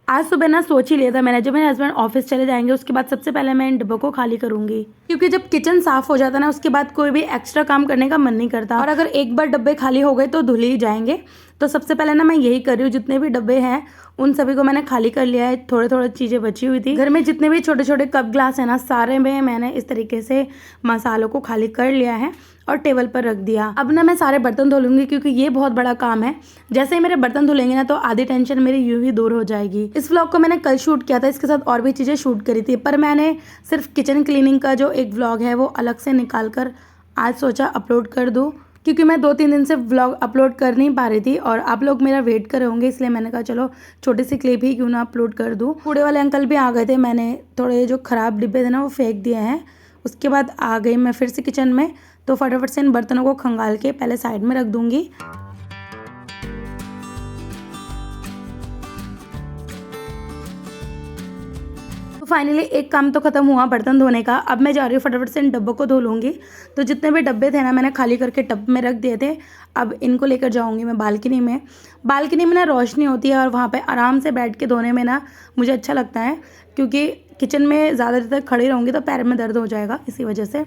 आज सुबह ना सोच ही लिया था मैंने, जब मेरे हस्बैंड ऑफिस चले जाएंगे उसके बाद सबसे पहले मैं इन डिब्बों को खाली करूंगी, क्योंकि जब किचन साफ हो जाता है ना उसके बाद कोई भी एक्स्ट्रा काम करने का मन नहीं करता, और अगर एक बार डब्बे खाली हो गए तो धुल ही जाएंगे। तो सबसे पहले ना मैं यही कर रही हूँ, जितने भी डब्बे हैं उन सभी को मैंने खाली कर लिया है। थोड़े थोड़े चीज़ें बची हुई थी घर में, जितने भी छोटे छोटे कप ग्लास है ना सारे में मैंने इस तरीके से मसालों को खाली कर लिया है और टेबल पर रख दिया। अब ना मैं सारे बर्तन धो लूंगी, क्योंकि ये बहुत बड़ा काम है। जैसे ही मेरे बर्तन धुलेंगे ना तो आधी टेंशन मेरी यूं ही दूर हो जाएगी। इस व्लॉग को मैंने कल शूट किया था, इसके साथ और भी चीज़ें शूट करी थी, पर मैंने सिर्फ किचन क्लीनिंग का जो एक व्लॉग है वो अलग से निकाल कर आज सोचा अपलोड कर दूँ, क्योंकि मैं 2-3 दिन से व्लॉग अपलोड कर नहीं पा रही थी और आप लोग मेरा वेट कर रहे होंगे, इसलिए मैंने कहा चलो छोटी सी क्लिप ही क्यों ना अपलोड कर दूँ। कूड़े वाले अंकल भी आ गए थे, मैंने थोड़े जो ख़राब डिब्बे थे ना वो फेंक दिए हैं। उसके बाद आ गई मैं फिर से किचन में, तो फटाफट से इन बर्तनों को खंगाल के पहले साइड में रख दूँगी। तो फाइनली एक काम तो खत्म हुआ बर्तन धोने का। अब मैं जा रही हूँ फटाफट से इन डब्बों को धो लूँगी। तो जितने भी डब्बे थे ना मैंने खाली करके टब में रख दिए थे। अब इनको लेकर जाऊँगी मैं बालकनी में। बालकनी में ना रोशनी होती है और वहाँ पे आराम से बैठ के धोने में ना मुझे अच्छा लगता है, क्योंकि किचन में ज़्यादा देर तक खड़ी रहूँगी तो पैर में दर्द हो जाएगा, इसी वजह से।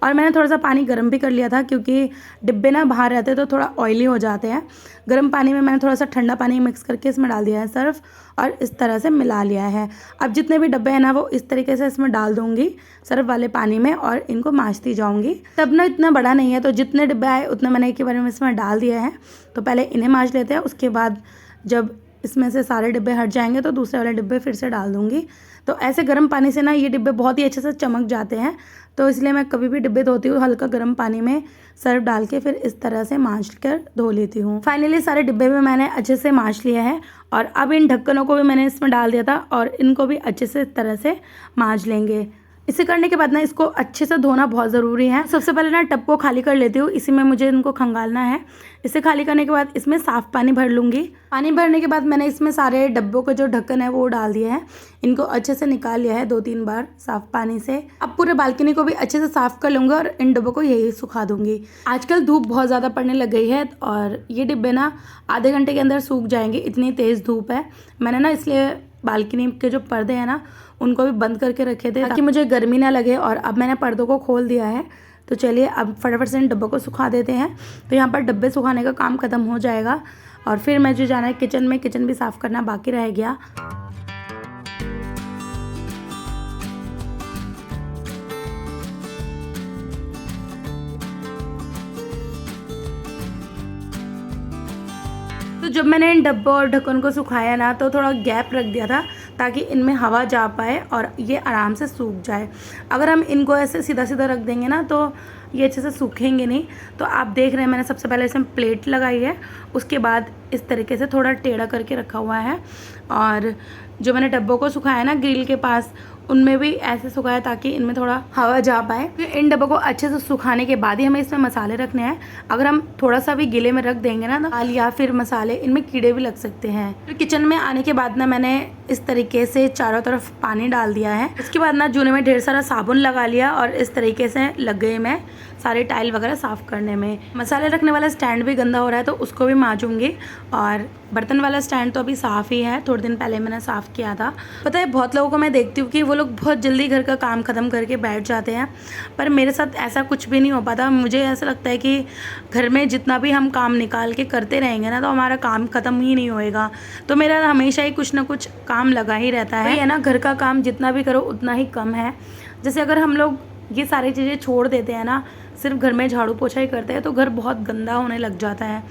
और मैंने थोड़ा सा पानी गर्म भी कर लिया था, क्योंकि डिब्बे ना बाहर रहते तो थोड़ा ऑयली हो जाते हैं। गर्म पानी में मैंने थोड़ा सा ठंडा पानी मिक्स करके इसमें डाल दिया है सर्फ, और इस तरह से मिला लिया है। अब जितने भी डब्बे हैं ना वो इस तरीके से इसमें डाल दूँगी सर्फ वाले पानी में, और इनको माँजती जाऊँगी। तब ना इतना बड़ा नहीं है, तो जितने डिब्बे आए उतने मैंने एक ही बार में इसमें डाल दिया है। तो पहले इन्हें माँज लेते हैं, उसके बाद जब इसमें से सारे डिब्बे हट जाएंगे तो दूसरे वाले डिब्बे फिर से डाल दूँगी। तो ऐसे गर्म पानी से ना ये डिब्बे बहुत ही अच्छे से चमक जाते हैं, तो इसलिए मैं कभी भी डिब्बे धोती हूँ हल्का गर्म पानी में सर्फ डाल के फिर इस तरह से माँज कर धो लेती हूँ। फाइनली सारे डिब्बे में मैंने अच्छे से माँज लिया है, और अब इन ढक्कनों को भी मैंने इसमें डाल दिया था और इनको भी अच्छे से इस तरह से माँज लेंगे। इसे करने के बाद ना इसको अच्छे से धोना बहुत ज़रूरी है। सबसे पहले ना टब को खाली कर लेती हूँ, इसी में मुझे इनको खंगालना है। इसे खाली करने के बाद इसमें साफ़ पानी भर लूँगी। पानी भरने के बाद मैंने इसमें सारे डब्बों का जो ढक्कन है वो डाल दिया है। इनको अच्छे से निकाल लिया है 2-3 बार साफ़ पानी से। अब पूरे बालकनी को भी अच्छे से साफ़ कर लूँगी और इन डिब्बों को यही सुखा दूँगी। आजकल धूप बहुत ज़्यादा पड़ने लग गई है और ये डिब्बे ना आधे घंटे के अंदर सूख जाएंगे, इतनी तेज़ धूप है। मैंने ना इसलिए बालकनी के जो पर्दे हैं ना उनको भी बंद करके रखे थे ताकि मुझे गर्मी ना लगे, और अब मैंने पर्दों को खोल दिया है। तो चलिए अब फटाफट से इन डब्बों को सुखा देते हैं। तो यहाँ पर डब्बे सुखाने का काम ख़त्म हो जाएगा और फिर मैं जो जाना है किचन में, किचन भी साफ़ करना बाकी रह गया। तो जब मैंने इन डब्बों और ढक्कन को सुखाया ना तो थोड़ा गैप रख दिया था ताकि इनमें हवा जा पाए और ये आराम से सूख जाए। अगर हम इनको ऐसे सीधा सीधा रख देंगे ना तो ये अच्छे से सूखेंगे नहीं। तो आप देख रहे हैं मैंने सबसे पहले इसमें प्लेट लगाई है, उसके बाद इस तरीके से थोड़ा टेढ़ा करके रखा हुआ है। और जो मैंने डब्बों को सुखाया ना ग्रिल के पास, उनमें भी ऐसे सुखाया ताकि इनमें थोड़ा हवा जा पाए। तो इन डब्बों को अच्छे से सुखाने के बाद ही हमें इसमें मसाले रखने हैं। अगर हम थोड़ा सा भी गीले में रख देंगे ना दाल या फिर मसाले, इनमें कीड़े भी लग सकते हैं। तो किचन में आने के बाद ना मैंने इस तरीके से चारों तरफ पानी डाल दिया है। इसके बाद ना जूने में ढेर सारा साबुन लगा लिया और इस तरीके से लग गई मैं सारे टाइल वगैरह साफ़ करने में। मसाले रखने वाला स्टैंड भी गंदा हो रहा है तो उसको भी मांजूंगी, और बर्तन वाला स्टैंड तो अभी साफ़ ही है, थोड़े दिन पहले मैंने साफ़ किया था। पता है बहुत लोगों को मैं देखती हूँ कि वो लोग बहुत जल्दी घर का काम ख़त्म करके बैठ जाते हैं, पर मेरे साथ ऐसा कुछ भी नहीं हो पाता। मुझे ऐसा लगता है कि घर में जितना भी हम काम निकाल के करते रहेंगे ना तो हमारा काम ख़त्म ही नहीं होएगा। तो मेरा हमेशा ही कुछ ना कुछ काम लगा ही रहता है। ये ना घर का काम जितना भी करो उतना ही कम है। जैसे अगर हम लोग ये सारी चीज़ें छोड़ देते हैं ना, सिर्फ घर में झाड़ू पोछा ही करते हैं, तो घर बहुत गंदा होने लग जाता है।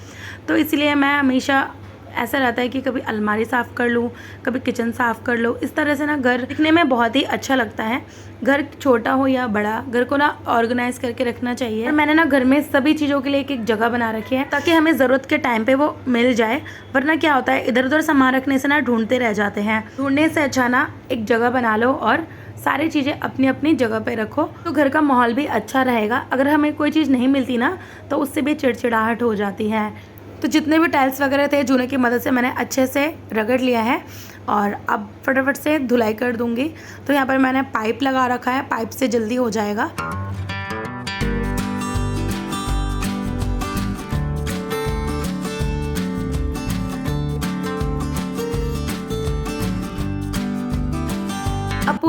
तो इसलिए मैं हमेशा ऐसा रहता है कि कभी अलमारी साफ़ कर लूँ, कभी किचन साफ़ कर लो। इस तरह से ना घर दिखने में बहुत ही अच्छा लगता है। घर छोटा हो या बड़ा, घर को ना ऑर्गेनाइज करके रखना चाहिए। और मैंने ना घर में सभी चीज़ों के लिए एक एक जगह बना रखी है ताकि हमें ज़रूरत के टाइम पे वो मिल जाए। वरना क्या होता है, इधर उधर सामान रखने से ना ढूंढते रह जाते हैं। ढूंढने से अच्छा ना एक जगह बना लो और सारी चीज़ें अपनी अपनी जगह पे रखो, तो घर का माहौल भी अच्छा रहेगा। अगर हमें कोई चीज़ नहीं मिलती ना तो उससे भी चिड़चिड़ाहट हो जाती है। तो जितने भी टाइल्स वगैरह थे जूने की मदद से मैंने अच्छे से रगड़ लिया है और अब फटाफट से धुलाई कर दूंगी। तो यहाँ पर मैंने पाइप लगा रखा है, पाइप से जल्दी हो जाएगा।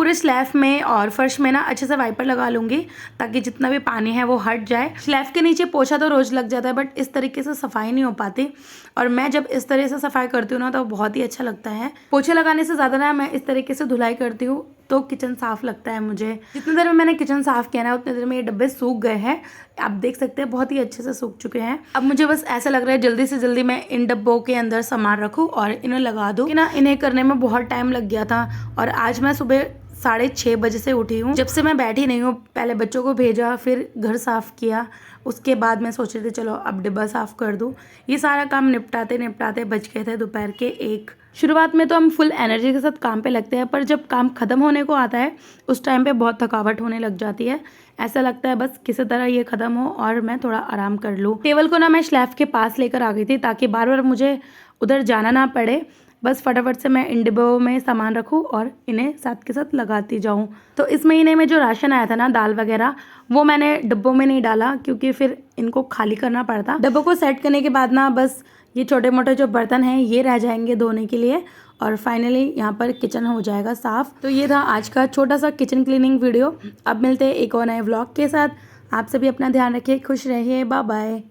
पूरे स्लैब में और फर्श में ना अच्छे से वाइपर लगा लूँगी ताकि जितना भी पानी है वो हट जाए। स्लैब के नीचे पोछा तो रोज़ लग जाता है बट इस तरीके से सफाई नहीं हो पाती, और मैं जब इस तरह से सफाई करती हूँ ना तो बहुत ही अच्छा लगता है। पोछे लगाने से ज़्यादा ना मैं इस तरीके से धुलाई करती हूँ तो किचन साफ़ लगता है मुझे। जितनी देर में मैंने किचन साफ़ किया ना उतनी देर में ये डब्बे सूख गए हैं। आप देख सकते हैं बहुत ही अच्छे से सूख चुके हैं। अब मुझे बस ऐसा लग रहा है जल्दी से जल्दी मैं इन डब्बों के अंदर सामान रखूँ और इन्हें लगा दूँ कि ना इन्हें करने में बहुत टाइम लग गया था। और आज मैं सुबह 6:30 बजे से उठी हूँ। जब से मैं बैठी नहीं हूँ, पहले बच्चों को भेजा, फिर घर साफ़ किया, उसके बाद मैं सोच रही थी चलो अब डिब्बा साफ़ कर दूँ। ये सारा काम निपटाते निपटाते बज गए थे दोपहर के 1। शुरुआत में तो हम फुल एनर्जी के साथ काम पे लगते हैं, पर जब काम ख़त्म होने को आता है उस टाइम पे बहुत थकावट होने लग जाती है। ऐसा लगता है बस किसी तरह ये ख़त्म हो और मैं थोड़ा आराम कर लूँ। टेबल को ना मैं स्लैब के पास लेकर आ गई थी ताकि बार बार मुझे उधर जाना ना पड़े। बस फटाफट से मैं इन डिब्बों में सामान रखूँ और इन्हें साथ के साथ लगाती जाऊँ। तो इस महीने में जो राशन आया था ना, दाल वगैरह, वो मैंने डिब्बों में नहीं डाला क्योंकि फिर इनको खाली करना पड़ता। डिब्बों को सेट करने के बाद ना बस ये छोटे मोटे जो बर्तन हैं ये रह जाएंगे धोने के लिए, और फाइनली यहाँ पर किचन हो जाएगा साफ़। तो ये था आज का छोटा सा किचन क्लीनिंग वीडियो। अब मिलते हैं एक और नए व्लॉग के साथ। आप सभी अपना ध्यान रखिए, खुश रहिए, बाय बाय।